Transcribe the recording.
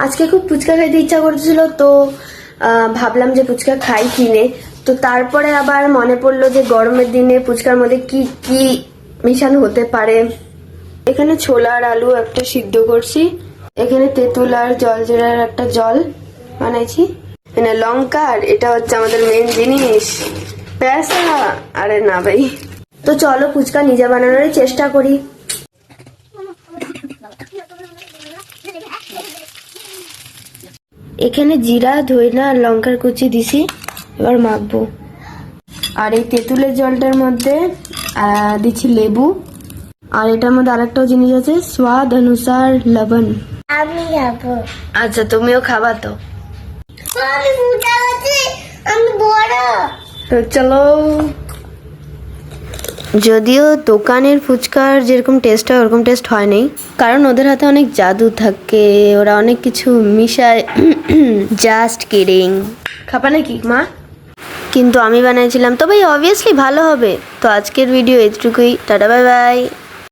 আজকে খুব ফুচকা খাইতে ইচ্ছা করছিল, তো ভাবলাম যে ফুচকা খাই কিনে। তো তারপরে আবার মনে পড়লো যে গরমের দিনে ফুচকার মধ্যে কি কি মিশানো হতে পারে। এখানে ছোলা আর আলু একটা সিদ্ধ করছি, এখানে তেঁতুল আর জলজিরার একটা জল বানাইছি, এখানে লঙ্কা, আর এটা হচ্ছে আমাদের মেন জিনিস পেঁয়াজা। আরে না ভাই, তো চলো ফুচকা নিজে বানানোর চেষ্টা করি। এখানে জিরা, ধইনা আর লঙ্কার কুচি দিছি, এবার মাখবো। আর এই তেঁতুলের জলটার মধ্যে দিচ্ছি লেবু, আর এটার মধ্যে আরেকটাও জিনিস আছে, স্বাদ অনুসার লবণ। আমি যাবো। আচ্ছা, তুমিও খাবা তো? আমি ফুটা গেছি, আমি বড়। তো চলো। যদিও দোকানের ফুচকার যেরকম টেস্ট হয় ওরকম টেস্ট হয় নাই, কারণ ওদের হাতে অনেক জাদু থাকে, ওরা অনেক কিছু মিশায়। Just kidding. খাবা নাকি মা? কিন্তু আমি বানিয়েছিলাম, তবে অবভিয়াসলি ভালো হবে। তো আজকের ভিডিও এতটুকুই, টাটা বাই বাই।